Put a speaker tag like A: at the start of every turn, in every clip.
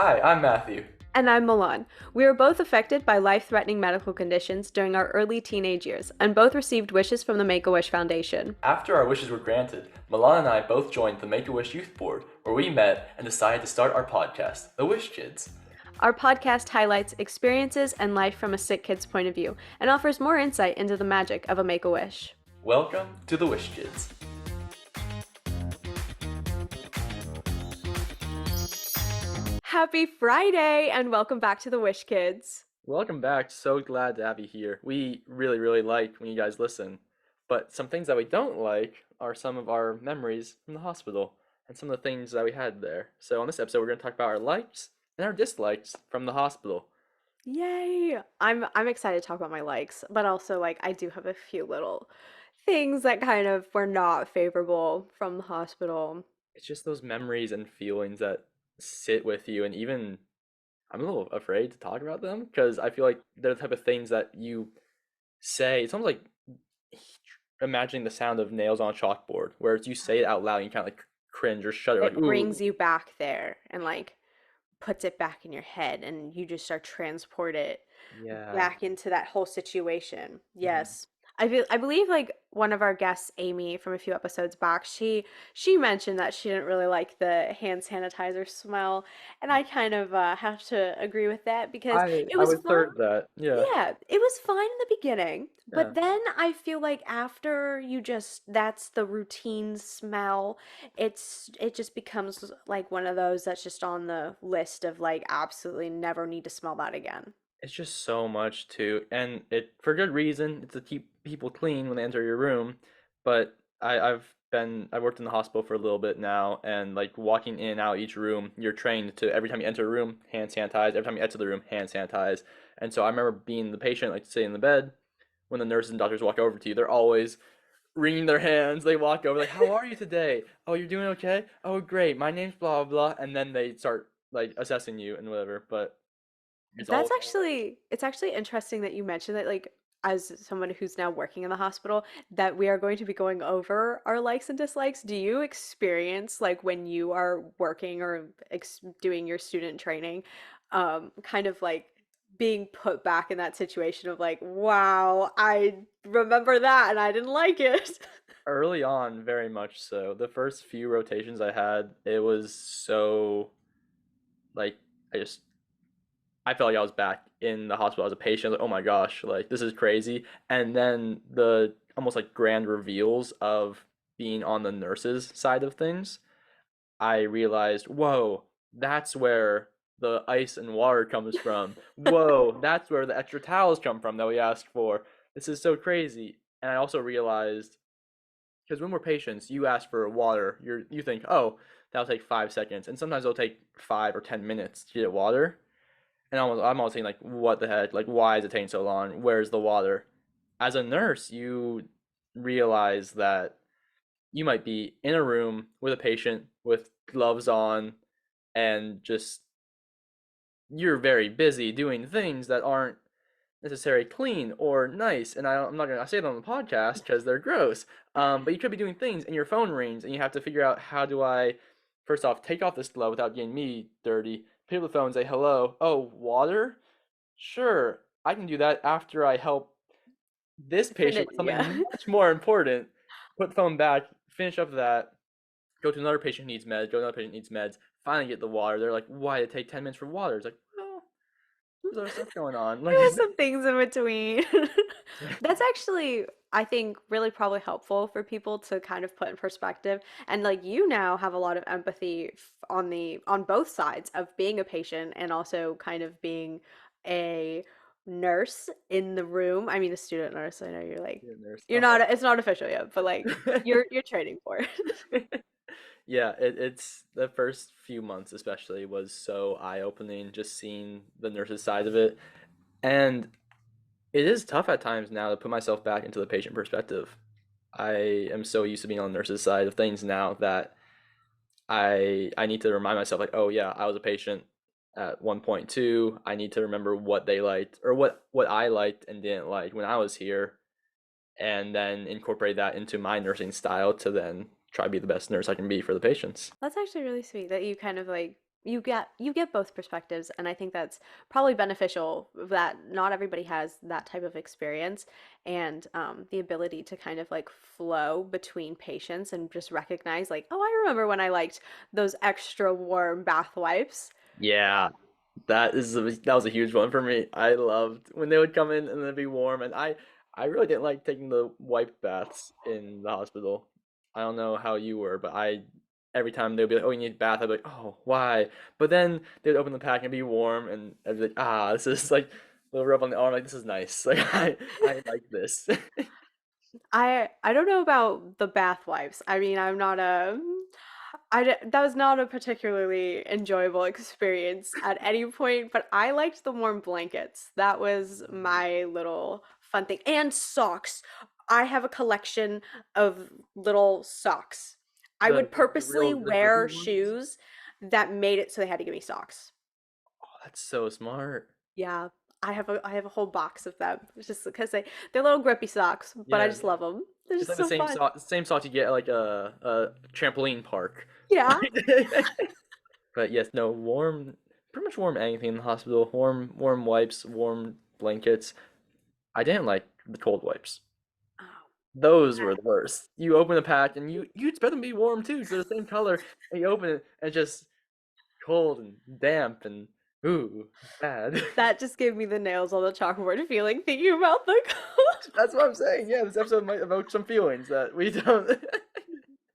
A: Hi, I'm Matthew.
B: And I'm Milan. We were both affected by life-threatening medical conditions during our early teenage years, and both received wishes from the Make-A-Wish Foundation.
A: After our wishes were granted, Milan and I both joined the Make-A-Wish Youth Board, where we met and decided to start our podcast, The Wish Kids.
B: Our podcast highlights experiences and life from a sick kid's point of view, and offers more insight into the magic of a Make-A-Wish.
A: Welcome to The Wish Kids.
B: Happy Friday, and welcome back to the Wish Kids.
A: Welcome back. So glad to have you here. We really like when you guys listen. But some things that we don't like are some of our memories from the hospital and some of the things that we had there. So on this episode, we're going to talk about our likes and our dislikes from the hospital.
B: Yay! I'm excited to talk about my likes, but also I do have a few little things that kind of were not favorable from the hospital.
A: It's just those memories and feelings that sit with you, and even I'm a little afraid to talk about them because I feel like they're the type of things that you say. It's almost like imagining the sound of nails on a chalkboard, whereas you say it out loud and you kind of like cringe or shudder, like
B: It brings
A: ooh,
B: you back there and puts it back in your head and you just are transported
A: yeah.
B: back into that whole situation.
A: Mhm.
B: Yes. I believe one of our guests, Amy, from a few episodes back, she mentioned that she didn't really like the hand sanitizer smell, and I kind of have to agree with that because it
A: I
B: was
A: would
B: fun.
A: third that. Yeah,
B: Yeah, it was fine in the beginning,
A: yeah.
B: but then I feel like after you just that's the routine smell, it just becomes like one of those that's just on the list of absolutely never need to smell that again.
A: It's just so much too, and it for good reason. It's to keep people clean when they enter your room. But I've worked in the hospital for a little bit now, and like walking in and out each room, you're trained to every time you enter a room, hand sanitize. Every time you exit the room, hand sanitize. And so I remember being the patient, like sitting in the bed, when the nurses and doctors walk over to you, they're always wringing their hands. They walk over like, "How are you today? Oh, you're doing okay? Oh, great. My name's blah blah blah," and then they start like assessing you and whatever. But it's
B: That's
A: all
B: actually it's actually interesting that you mentioned that as someone who's now working in the hospital that we are going to be going over our likes and dislikes. Do you experience when you are working or doing your student training kind of being put back in that situation of wow, I remember that and I didn't like it.
A: early on, very much so. The first few rotations I had, it was so like I just I felt like I was back in the hospital as a patient. Like, oh my gosh, like this is crazy. And then the almost like grand reveals of being on the nurses side of things, I realized, whoa, that's where the ice and water comes from. Whoa, that's where the extra towels come from that we asked for. This is so crazy. And I also realized because when we're patients, you ask for water. You think, oh, that'll take 5 seconds, and sometimes it'll take 5 or 10 minutes to get water. And I'm almost thinking like, what the heck? Like, why is it taking so long? Where's the water? As a nurse, you realize that you might be in a room with a patient with gloves on, and just you're very busy doing things that aren't necessarily clean or nice. And I'm not gonna say it on the podcast because they're gross. But you could be doing things and your phone rings and you have to figure out how do I, first off, take off this glove without getting me dirty. Pick up the phone and say hello. Oh, water? Sure, I can do that after I help this patient
B: Finish,
A: with
B: yeah.
A: something much more important. Put the phone back, finish up that, go to another patient who needs meds, go to another patient who needs meds, finally get the water. They're like, why did it take 10 minutes for water? It's like, well, there's other stuff going on. Like,
B: There are some things in between. That's actually, I think, really probably helpful for people to kind of put in perspective. And you now have a lot of empathy on both sides of being a patient and also kind of being a nurse in the room. I mean, a student nurse. I know
A: you're a nurse.
B: you're not
A: Oh.
B: it's not official yet, but you're training for it.
A: Yeah, it's the first few months especially was so eye-opening just seeing the nurse's side of it. And it is tough at times now to put myself back into the patient perspective. I am so used to being on the nurse's side of things now that I need to remind myself like, oh yeah, I was a patient at one point too. I need to remember what they liked or what I liked and didn't like when I was here, and then incorporate that into my nursing style to then try to be the best nurse I can be for the patients.
B: That's actually really sweet that you kind of you get both perspectives, and I think that's probably beneficial that not everybody has that type of experience, and the ability to kind of like flow between patients and just recognize like, oh, I remember when I liked those extra warm bath wipes.
A: Yeah, that was a huge one for me. I loved when they would come in and they'd be warm, and I really didn't like taking the wipe baths in the hospital. I don't know how you were, but I every time they'd be like, "Oh, you need a bath," I'd be like, "Oh, why?" But then they'd open the pack and be warm, and I'd be like, "Ah, this is like a little rub on the arm, like this is nice. Like I like this."
B: I don't know about the bath wipes. I mean, I'm not a that was not a particularly enjoyable experience at any point, but I liked the warm blankets. That was my little fun thing. And socks. I have a collection of little socks. I would purposely
A: The grippy
B: wear
A: ones.
B: shoes that made it so they had to give me socks.
A: Oh, that's so smart.
B: Yeah, I have a whole box of them. It's just because they're little grippy socks, but I
A: Yeah.
B: just love them. They're
A: It's
B: just
A: like the
B: so fun.
A: same sauce you get at like a trampoline park.
B: Yeah.
A: But yes, no, pretty much warm anything in the hospital. Warm wipes, warm blankets. I didn't like the cold wipes.
B: Oh,
A: Those were the worst. You open a pack and you expect them to be warm too, 'cause they're the same color, and you open it and it's just cold and damp and ooh, bad.
B: that just gave me the nails on the chalkboard feeling thinking about the cold.
A: That's what I'm saying. Yeah, this episode might evoke some feelings that we don't.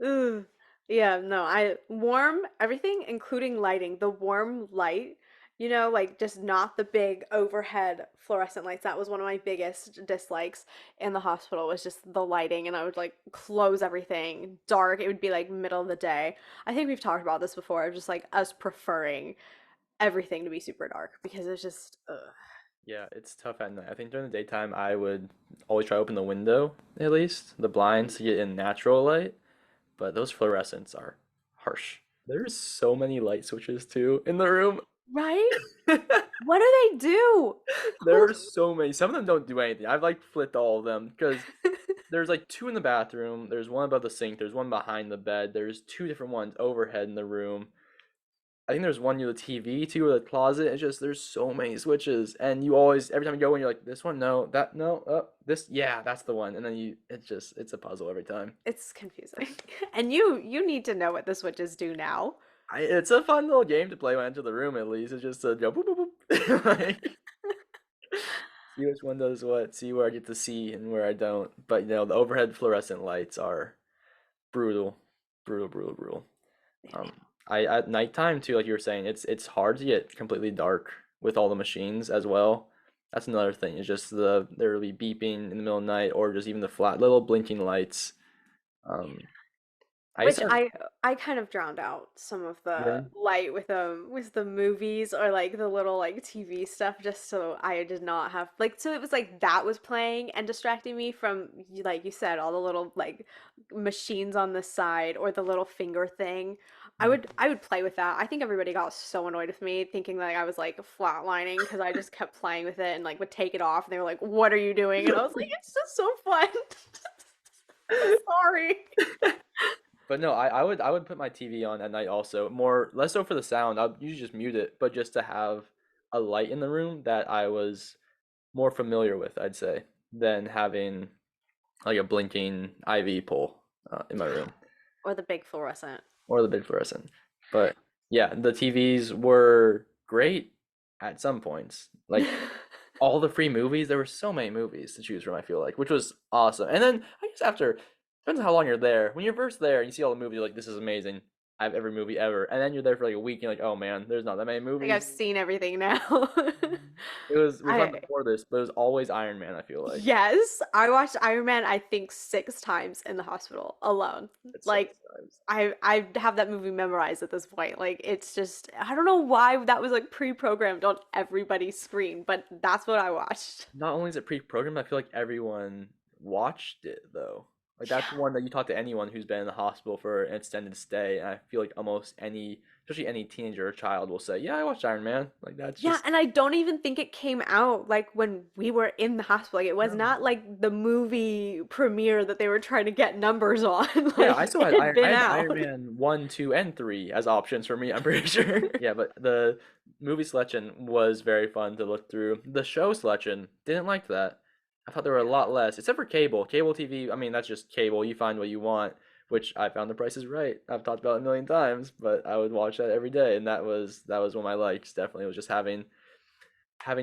B: Ugh. Yeah, no, I warm everything, including lighting. The warm light, like just not the big overhead fluorescent lights. That was one of my biggest dislikes in the hospital was just the lighting, and I would like close everything dark. It would be like middle of the day. I think we've talked about this before, just like us preferring everything to be super dark because it's just ugh.
A: Yeah, it's tough at night. I think during the daytime, I would always try to open the window, at least, the blinds to get in natural light, but those fluorescents are harsh. There's so many light switches too in the room.
B: Right? What do they do?
A: There are so many. Some of them don't do anything. I've like flipped all of them because there's like two in the bathroom, there's one above the sink, there's one behind the bed, there's two different ones overhead in the room. I think there's one near the TV too, or the closet. It's just there's so many switches, and you always every time you go in, you're like, this one, no, that, no, this, yeah, that's the one, and then it's a puzzle every time.
B: It's confusing. And you need to know what the switches do now.
A: It's a fun little game to play when I enter the room. At least it's just to go boop boop boop, like, see which one does what, see where I get to see and where I don't. But the overhead fluorescent lights are brutal, brutal, brutal, brutal. Um, I at nighttime too, like you were saying, it's hard to get completely dark with all the machines as well. That's another thing. It's just there will be beeping in the middle of the night, or just even the flat little blinking lights. Um, I used
B: Which
A: to have,
B: I kind of drowned out some of the
A: really.
B: light with the movies or like the little like TV stuff just so I did not have like so it was like that was playing and distracting me from like you said all the little like machines on the side or the little finger thing. I would play with that. I think everybody got so annoyed with me thinking that I was like flatlining because I just kept playing with it and like would take it off and they were like, "What are you doing?" And I was like, "It's just so fun." I'm sorry.
A: But no, I would put my TV on at night also. More less so for the sound. I'd usually just mute it, but just to have a light in the room that I was more familiar with, I'd say, than having like a blinking IV pole in my room
B: Or the big fluorescent.
A: or the big fluorescent. But yeah, the TVs were great at some points. Like all the free movies, there were so many movies to choose from, I feel like, which was awesome. And then I guess after, depends on how long you're there. When you're first there and you see all the movies, you're like, this is amazing. I have every movie ever. And then you're there for like a week and you're like, oh man, there's not that many
B: Like
A: movies.
B: I've seen everything now.
A: We were talking
B: I
A: before this, but it was always Iron Man, I feel like.
B: yes, I watched Iron Man I think 6 times in the hospital alone.
A: It's so
B: Like
A: many times.
B: I have that movie memorized at this point. Like it's just I don't know why that was like pre-programmed on everybody's screen, but that's what I watched.
A: Not only is it pre-programmed, I feel like everyone watched it though. Like that's
B: Yeah.
A: one that you talk to anyone who's been in the hospital for an extended stay, and I feel like almost any especially any teenager or child will say, "Yeah, I watched Iron Man." Like that's
B: Yeah,
A: just
B: and I don't even think it came out like when we were in the hospital. Like it was
A: no.
B: not like the movie premiere that they were trying to get numbers on.
A: Yeah,
B: Like
A: I still
B: it
A: had
B: had
A: I
B: been
A: had Iron
B: out.
A: Man 1, 2, and 3 as options for me, I'm pretty sure. Yeah, but the movie selection was very fun to look through. The show selection, didn't like that. I thought there were a
B: Yeah.
A: lot less, except for cable. Cable TV, I mean, that's just cable. You find what you want, which I found The Price is Right. I've talked about it a million times, but I would watch that every day, and that was one of my likes. Definitely was just having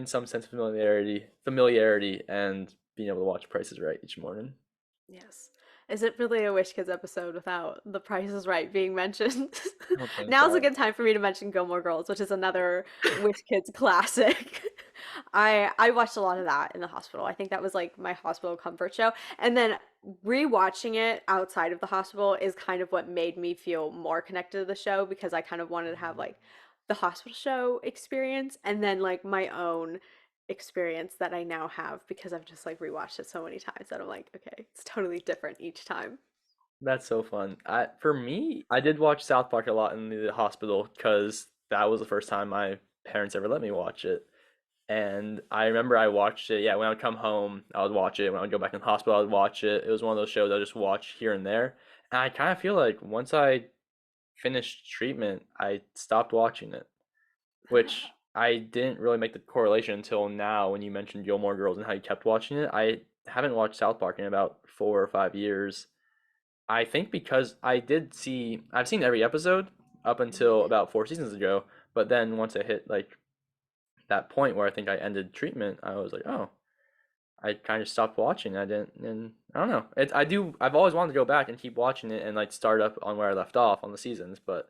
A: some sense of familiarity, and being able to watch Price is Right each morning.
B: Yes. Is it really a Wish Kids episode without The Price is Right being mentioned?
A: I don't think
B: Now's a
A: so.
B: good time for me to mention Gilmore Girls, which is another Wish Kids classic. I watched a lot of that in the hospital. I think that was like my hospital comfort show. And then rewatching it outside of the hospital is kind of what made me feel more connected to the show because I kind of wanted to have like the hospital show experience and then like my own experience that I now have because I've just like rewatched it so many times that I'm like, okay, it's totally different each time.
A: That's so fun. For me, I did watch South Park a lot in the hospital because that was the first time my parents ever let me watch it. And I remember I watched it. Yeah, when I would come home, I would watch it. When I would go back in the hospital, I would watch it. It was one of those shows I just watch here and there. And I kind of feel like once I finished treatment, I stopped watching it, which I didn't really make the correlation until now when you mentioned Gilmore Girls and how you kept watching it. I haven't watched South Park in about 4 or 5 years. I think because I've seen every episode up until about 4 seasons ago, but then once I hit like that point where I think I ended treatment, I was like, oh, I kind of stopped watching. I didn't, and I don't know. I've always wanted to go back and keep watching it and like start up on where I left off on the seasons, but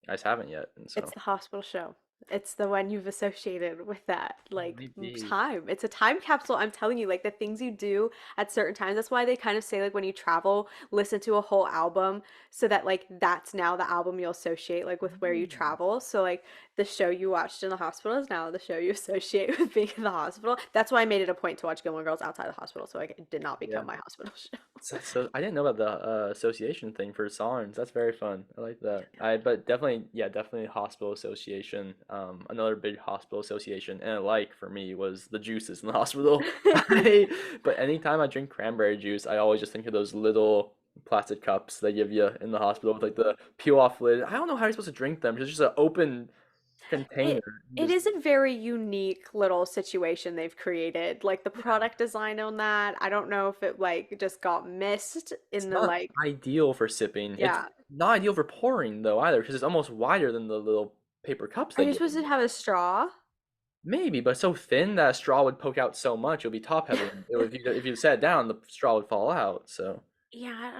A: I just haven't yet. And
B: It's
A: so
B: the hospital show. It's the one you've associated with that, like
A: maybe,
B: time. It's a time capsule. I'm telling you, like the things you do at certain times. That's why they kind of say, like, when you travel, listen to a whole album so that, like, that's now the album you'll associate, like, with where you
A: mm,
B: travel. So, like, the show you watched in the hospital is now the show you associate with being in the hospital. That's why I made it a point to watch Gilmore Girls outside the hospital. So, like, it did not
A: yeah.
B: become my hospital show.
A: So I didn't know about the association thing for songs. That's very fun. I like that. But definitely, yeah, definitely hospital association. Another big hospital association and a like for me was the juices in the hospital. But anytime I drink cranberry juice, I always just think of those little plastic cups they give you in the hospital with like the peel off lid. I don't know how you're supposed to drink them. It's just an open container.
B: It
A: You
B: it
A: just
B: is a very unique little situation they've created. Like the
A: yeah.
B: product design on that, I don't know if it like just got missed
A: It's
B: in the
A: not
B: like
A: ideal for sipping. It's
B: yeah.
A: not ideal for pouring though either, because it's almost wider than the little paper cups
B: Are
A: they
B: you
A: give
B: supposed to
A: you.
B: have a straw?
A: Maybe, but so thin that a straw would poke out so much, it would be top heavy. If you sat it down, the straw would fall out. So
B: Yeah,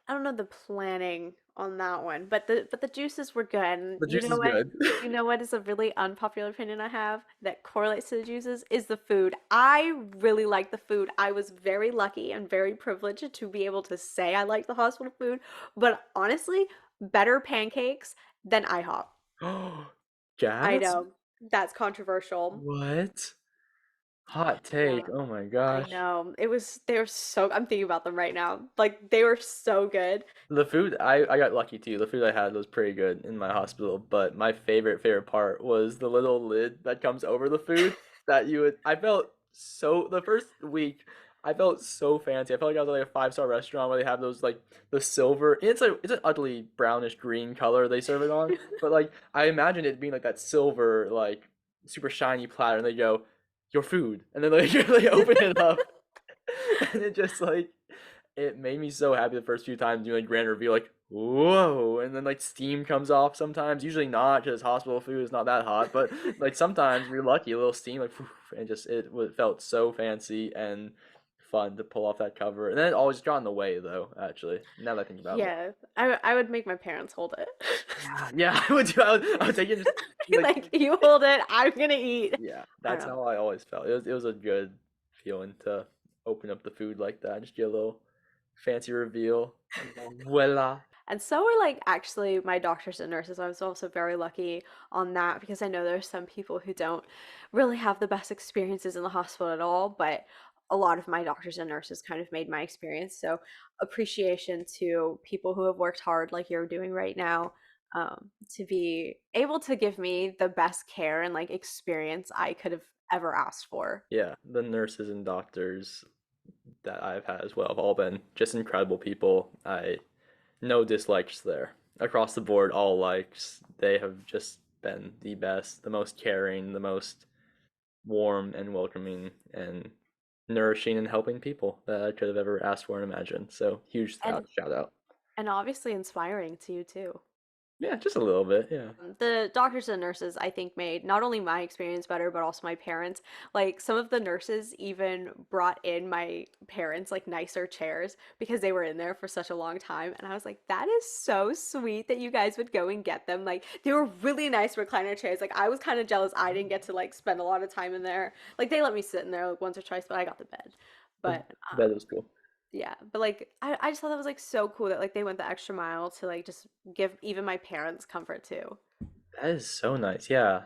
B: I don't know the planning on that one, but the juices were good. And
A: the juice is good.
B: you know what is a really unpopular opinion I have that correlates to the juices is the food. I really like the food. I was very lucky and very privileged to be able to say I like the hospital food, but honestly, better pancakes than IHOP.
A: Oh,
B: I
A: gas?
B: know that's controversial.
A: What? Hot
B: Yeah.
A: take. Oh my
B: I
A: gosh.
B: know. They were so I'm thinking about them right now. Like they were so good.
A: The food, I got lucky too. The food I had was pretty good in my hospital, but my favorite part was the little lid that comes over the food that you would I felt so the first week I felt so fancy. I felt like I was at like a five-star restaurant where they have those like the silver it's an ugly brownish green color they serve it on, but like I imagined it being like that silver like super shiny platter and they go your food and then like they open it up and it just like it made me so happy the first few times doing like grand reveal, like whoa, and then like steam comes off sometimes. Usually not because hospital food is not that hot, but like sometimes you're lucky, a little steam, like and just felt so fancy and fun to pull off that cover. And then it always got in the way though. Actually, now that I think about it,
B: Yeah, I would make my parents hold it.
A: yeah, I would do. I would take it and just be like,
B: Like you hold it, I'm gonna eat.
A: yeah,
B: I don't
A: that's
B: know.
A: how I always felt. It was a good feeling to open up the food like that, just get a little fancy reveal. Voila.
B: And so are like actually my doctors and nurses. I was also very lucky on that because I know there's some people who don't really have the best experiences in the hospital at all, but a lot of my doctors and nurses kind of made my experience. So appreciation to people who have worked hard like you're doing right now to be able to give me the best care and like experience I could have ever asked for.
A: Yeah, the nurses and doctors that I've had as well have all been just incredible people. I no dislikes there. Across the board, all likes. They have just been the best, the most caring, the most warm and welcoming and nourishing and helping people that I could have ever asked for and imagined. So huge
B: And
A: shout out.
B: obviously inspiring to you too.
A: Yeah, just a little bit. Yeah.
B: The doctors and nurses, I think, made not only my experience better, but also my parents. Like some of the nurses even brought in my parents like nicer chairs because they were in there for such a long time. And I was like, that is so sweet that you guys would go and get them. Like they were really nice recliner chairs. Like I was kind of jealous I didn't get to like spend a lot of time in there. Like they let me sit in there like once or twice, but I got the bed.
A: The
B: But
A: bed was cool.
B: yeah, but like I just thought that was like so cool that like they went the extra mile to like just give even my parents comfort too.
A: That is so nice. Yeah,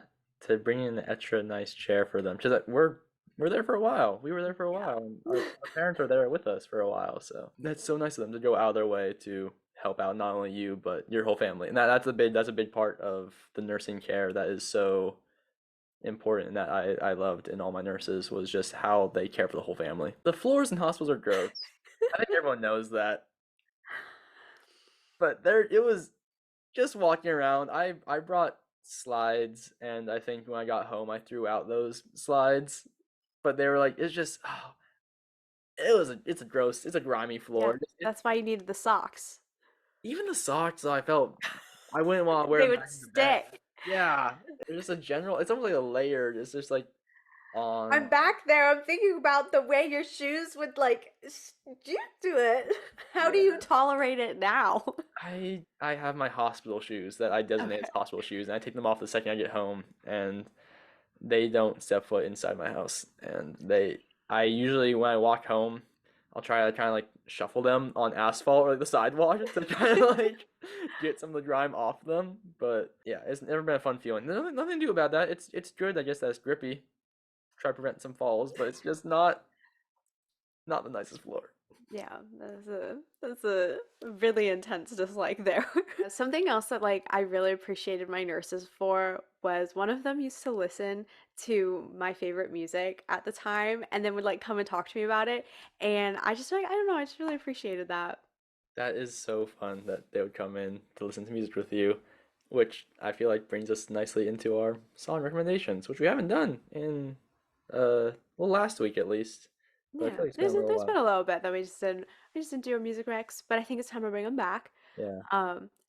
A: to bring in an extra nice chair for them. Because like, we're there for a while. We were there for a
B: Yeah.
A: while, and our parents are there with us for a while. So that's so nice of them to go out of their way to help out not only you but your whole family. And that's a big part of the nursing care that is so important and that I loved in all my nurses was just how they care for the whole family. The floors in hospitals are gross. I think everyone knows that. But there it was just walking around. I brought slides and I think when I got home I threw out those slides. But they were like it's just oh, it's a gross, it's a grimy
B: Yeah,
A: floor.
B: that's why you needed the socks.
A: Even the socks I felt I wouldn't want to wear
B: They
A: them
B: would
A: back into bed.
B: stick.
A: Yeah, it's just a general. It's almost like a layered. It's just like
B: I'm
A: on.
B: back there. I'm thinking about the way your shoes would like stick to it. How do you
A: Yeah.
B: tolerate it now?
A: I have my hospital shoes that I designate as
B: Okay.
A: hospital shoes, and I take them off the second I get home, and they don't step foot inside my house. And I usually when I walk home, I'll try to kind of like shuffle them on asphalt or like the sidewalk to try to like get some of the grime off them. But yeah, it's never been a fun feeling. Nothing to do about that. It's good. I guess that it's grippy. Try to prevent some falls, but it's just not the nicest floor.
B: Yeah, that's a really intense dislike there. Something else that like I really appreciated my nurses for was one of them used to listen to my favorite music at the time and then would like come and talk to me about it. And I just like I don't know, I just really appreciated that.
A: That is so fun that they would come in to listen to music with you, which I feel like brings us nicely into our song recommendations, which we haven't done in well last week at least, but I
B: Yeah,
A: feel like it's been a little
B: there's been
A: while.
B: a little bit that we just didn't do a music mix, but I think it's time to bring them back.
A: Yeah,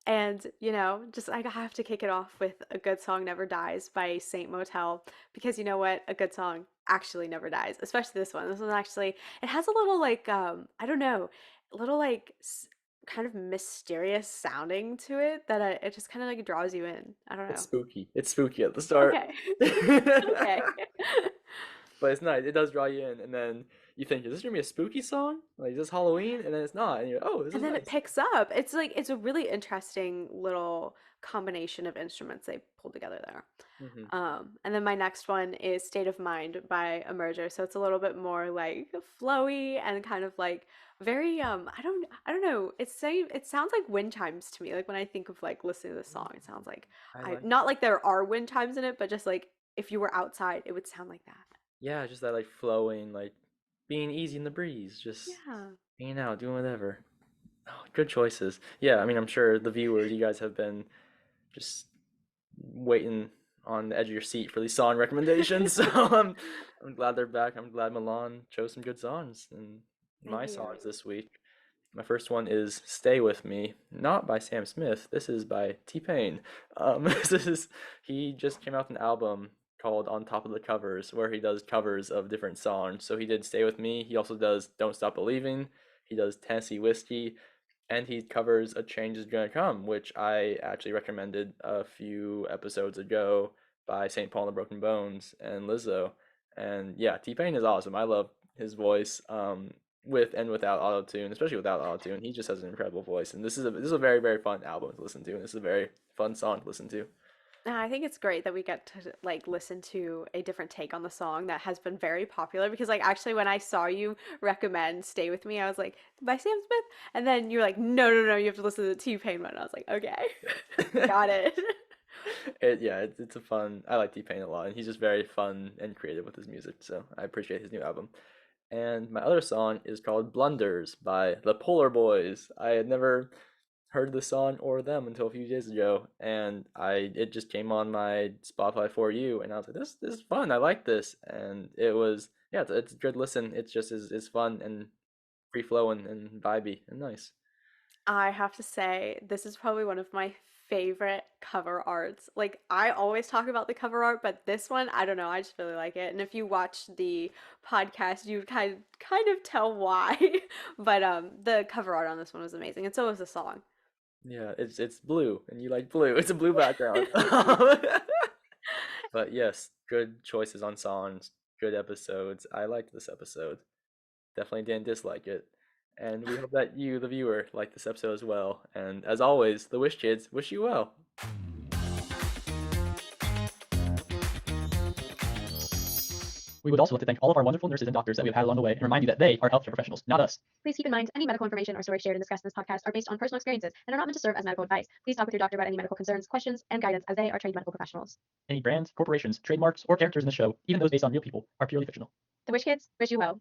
B: And you know, just I have to kick it off with "A Good Song Never Dies" by Saint Motel because you know what, a good song actually never dies. Especially this one. This one actually it has a little like I don't know, a little like kind of mysterious sounding to it that it just kind of like draws you in. I don't
A: it's
B: know.
A: spooky. It's spooky at the start.
B: Okay, okay.
A: But it's nice. It does draw you in, and then you think, is this gonna be a spooky song? Like, is this Halloween? And then it's not, and you're, oh, this
B: And
A: is
B: then it
A: nice.
B: picks up. It's like it's a really interesting little combination of instruments they pulled together there.
A: Hmm.
B: And then my next one is State of Mind by Emerger. So it's a little bit more like flowy and kind of like very I don't know. It sounds like wind chimes to me. Like when I think of like listening to this song, it sounds like
A: I
B: I
A: like
B: not like there are wind chimes in it, but just like if you were outside, it would sound like that.
A: yeah, just that like flowing, like being easy in the breeze, just
B: Yeah.
A: hanging out, doing whatever. Oh, good choices. Yeah, I mean, I'm sure the viewers, you guys have been just waiting on the edge of your seat for these song recommendations. So I'm glad they're back. I'm glad Milan chose some good songs and my
B: Thank you.
A: songs this week. My first one is "Stay With Me," not by Sam Smith. This is by T-Pain. This is he just came out with an album called "On Top of the Covers," where he does covers of different songs. So he did "Stay With Me." He also does "Don't Stop Believing." He does "Tennessee Whiskey," and he covers "A Change Is Gonna Come," which I actually recommended a few episodes ago by St. Paul and the Broken Bones and Lizzo. And yeah, T-Pain is awesome. I love his voice. With and without auto tune, especially without auto tune, he just has an incredible voice. And this is a very fun album to listen to, and this is a very fun song to listen to.
B: I think it's great that we get to like listen to a different take on the song that has been very popular because like actually when I saw you recommend Stay With Me, I was like, by Sam Smith. And then you're like, no, no, no, you have to listen to the T-Pain one. And I was like, okay, got it.
A: Yeah, it's a fun. I like T-Pain a lot, and he's just very fun and creative with his music. So I appreciate his new album. And my other song is called Blunders by the Polar Boys. I had never heard the song or them until a few days ago, and I it just came on my Spotify for you, and I was like, this is fun. I like this, and it was yeah, it's a good listen. It's just is fun and free flowing and vibey and nice.
B: I have to say, this is probably one of my favorite cover arts. Like, I always talk about the cover art, but this one, I don't know, I just really like it. And if you watch the podcast, you kind of tell why. But the cover art on this one was amazing, and so was the song.
A: Yeah, it's blue, and you like blue. It's a blue background. But yes, good choices on songs, good episodes. I liked this episode. Definitely didn't dislike it. And we hope that you, the viewer, like this episode as well. And as always, the Wish Kids wish you well.
C: We would also like to thank all of our wonderful nurses and doctors that we have had along the way and remind you that they are healthcare professionals, not us.
D: Please keep in mind, any medical information or stories shared and discussed in this podcast are based on personal experiences and are not meant to serve as medical advice. Please talk with your doctor about any medical concerns, questions, and guidance as they are trained medical professionals.
C: Any brands, corporations, trademarks, or characters in the show, even those based on real people, are purely fictional.
D: The Wish Kids wish you well.